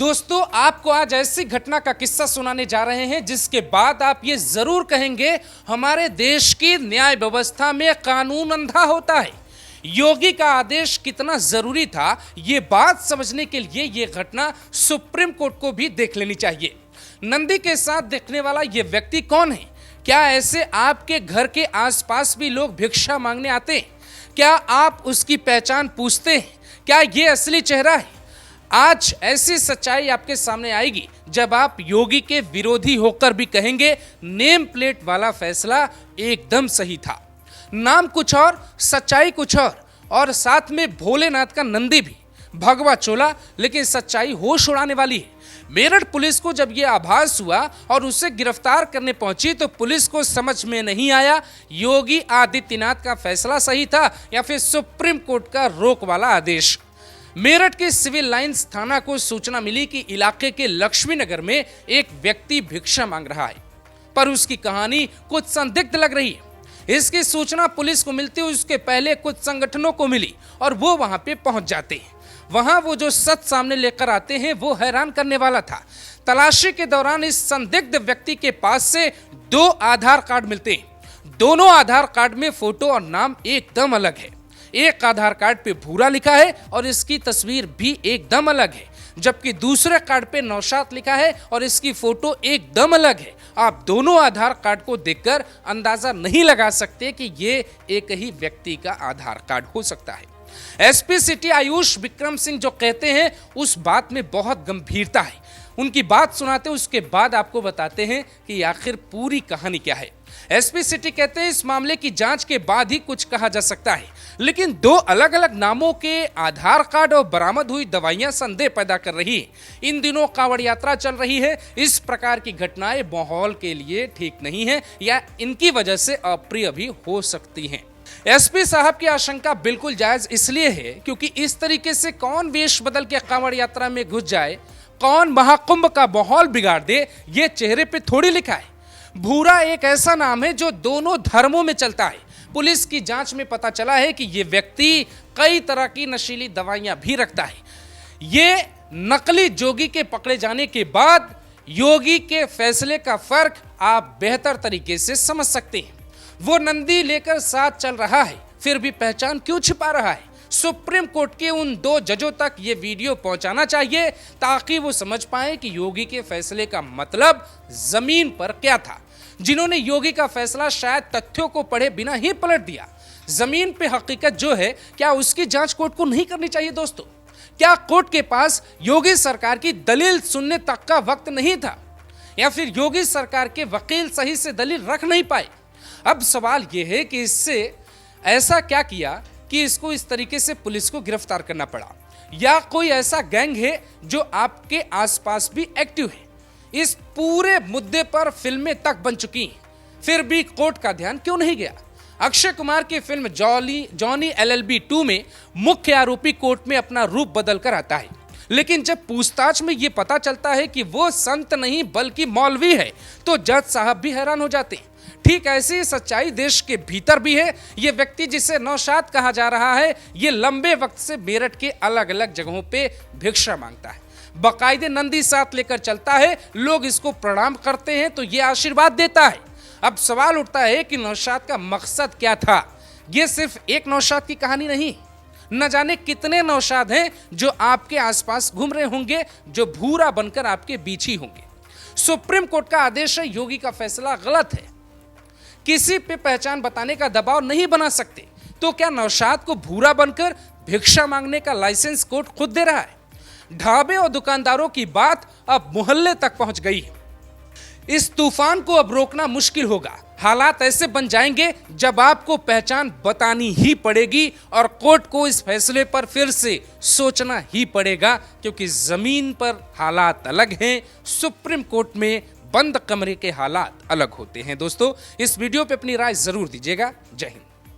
दोस्तों, आपको आज ऐसी घटना का किस्सा सुनाने जा रहे हैं जिसके बाद आप ये जरूर कहेंगे हमारे देश की न्याय व्यवस्था में कानून अंधा होता है। योगी का आदेश कितना जरूरी था, ये बात समझने के लिए ये घटना सुप्रीम कोर्ट को भी देख लेनी चाहिए। नंदी के साथ देखने वाला ये व्यक्ति कौन है? क्या ऐसे आपके घर के आसपास भी लोग भिक्षा मांगने आते हैं? क्या आप उसकी पहचान पूछते हैं? क्या ये असली चेहरा है? आज ऐसी सच्चाई आपके सामने आएगी जब आप योगी के विरोधी होकर भी कहेंगे नेम प्लेट वाला फैसला एकदम सही था। नाम कुछ और, सच्चाई कुछ और साथ में भोलेनाथ का नंदी भी भगवा चोला, लेकिन सच्चाई होश उड़ाने वाली है। मेरठ पुलिस को जब यह आभास हुआ और उसे गिरफ्तार करने पहुंची तो पुलिस को समझ में नहीं आया योगी आदित्यनाथ का फैसला सही था या फिर सुप्रीम कोर्ट का रोक वाला आदेश। मेरठ के सिविल लाइंस थाना को सूचना मिली कि इलाके के लक्ष्मी नगर में एक व्यक्ति भिक्षा मांग रहा है, पर उसकी कहानी कुछ संदिग्ध लग रही है। इसकी सूचना पुलिस को मिलती हुई उसके पहले कुछ संगठनों को मिली और वो वहां पे पहुंच जाते हैं। वहां वो जो सच सामने लेकर आते हैं वो हैरान करने वाला था। तलाशी के दौरान इस संदिग्ध व्यक्ति के पास से 2 आधार कार्ड मिलते हैं। दोनों आधार कार्ड में फोटो और नाम एकदम अलग है। एक आधार कार्ड पे भूरा लिखा है और इसकी तस्वीर भी एकदम अलग है, जबकि दूसरे कार्ड पे नौशाद लिखा है और इसकी फोटो एकदम अलग है। आप दोनों आधार कार्ड को देखकर अंदाजा नहीं लगा सकते कि ये एक ही व्यक्ति का आधार कार्ड हो सकता है। एसपी सिटी आयुष विक्रम सिंह जो कहते हैं उस बात में बहुत गंभीरता है। उनकी बात सुनाते उसके बाद आपको बताते हैं कि आखिर पूरी कहानी क्या है। एसपी सिटी कहते हैं इस मामले की जांच के बाद ही कुछ कहा जा सकता है, लेकिन 2 अलग अलग नामों के आधार कार्ड और बरामद हुई दवाइयां संदेह पैदा कर रही है। इन दिनों कांवड़ यात्रा चल रही है। इस प्रकार की घटनाएं माहौल के लिए ठीक नहीं है या इनकी वजह से अप्रिय भी हो सकती हैं। एसपी साहब की आशंका बिल्कुल जायज इसलिए है क्योंकि इस तरीके से कौन वेश बदल के कांवड़ यात्रा में घुस जाए, कौन महाकुंभ का माहौल बिगाड़ दे, ये चेहरे पे थोड़ी लिखा है। भूरा एक ऐसा नाम है जो दोनों धर्मों में चलता है। पुलिस की जांच में पता चला है कि ये व्यक्ति कई तरह की नशीली दवाइयां भी रखता है। ये नकली जोगी के पकड़े जाने के बाद योगी के फैसले का फर्क आप बेहतर तरीके से समझ सकते हैं। वो नंदी लेकर साथ चल रहा है, फिर भी पहचान क्यों छिपा रहा है? सुप्रीम कोर्ट के उन 2 जजों तक ये वीडियो पहुंचाना चाहिए ताकि वो समझ पाए कि योगी के फैसले का मतलब जमीन पर क्या था। जिन्होंने योगी का फैसला शायद तथ्यों को पढ़े बिना ही पलट दिया। जमीन पे हकीकत जो है, क्या उसकी जांच कोर्ट को नहीं करनी चाहिए? दोस्तों, क्या कोर्ट के पास योगी सरकार की दलील सुनने तक का वक्त नहीं था, या फिर योगी सरकार के वकील सही से दलील रख नहीं पाए? अब सवाल यह है कि इससे ऐसा क्या किया कि इसको इस तरीके से पुलिस को गिरफ्तार करना पड़ा, या कोई ऐसा गैंग है जो आपके आसपास भी एक्टिव है? इस पूरे मुद्दे पर फिल्में तक बन चुकी हैं, फिर भी कोर्ट का ध्यान क्यों नहीं गया? अक्षय कुमार की फिल्म जॉनी LLB 2 में मुख्य आरोपी कोर्ट में अपना रूप बदल कर आता है, लेकिन जब पूछताछ में यह पता चलता है कि वो संत नहीं बल्कि मौलवी है तो जज साहब भी हैरान हो जाते हैं। ठीक ऐसी सच्चाई देश के भीतर भी है। ये व्यक्ति जिसे नौशाद कहा जा रहा है, ये लंबे वक्त से मेरठ के अलग अलग जगहों पे भिक्षा मांगता है। बाकायदे नंदी साथ लेकर चलता है, लोग इसको प्रणाम करते हैं तो ये आशीर्वाद देता है। अब सवाल उठता है कि नौशाद का मकसद क्या था? ये सिर्फ एक नौशाद की कहानी नहीं, न जाने कितने नौशाद हैं जो आपके आसपास घूम रहे होंगे, जो भूरा बनकर आपके बीच ही होंगे। सुप्रीम कोर्ट का आदेश है, योगी का फैसला गलत है। किसी पे पहचान बताने का दबाव नहीं बना सकते, तो क्या नौशाद को भूरा बनकर भिक्षा मांगने का लाइसेंस कोर्ट खुद दे रहा है? ढाबे और दुकानदारों की बात अब मोहल्ले तक पहुंच गई है। इस तूफान को अब रोकना मुश्किल होगा। हालात ऐसे बन जाएंगे जब आपको पहचान बतानी ही पड़ेगी और कोर्ट को इस फैसले पर फिर से सोचना ही पड़ेगा, क्योंकि जमीन पर हालात अलग हैं, सुप्रीम कोर्ट में बंद कमरे के हालात अलग होते हैं। दोस्तों, इस वीडियो पे अपनी राय जरूर दीजिएगा। जय हिंद।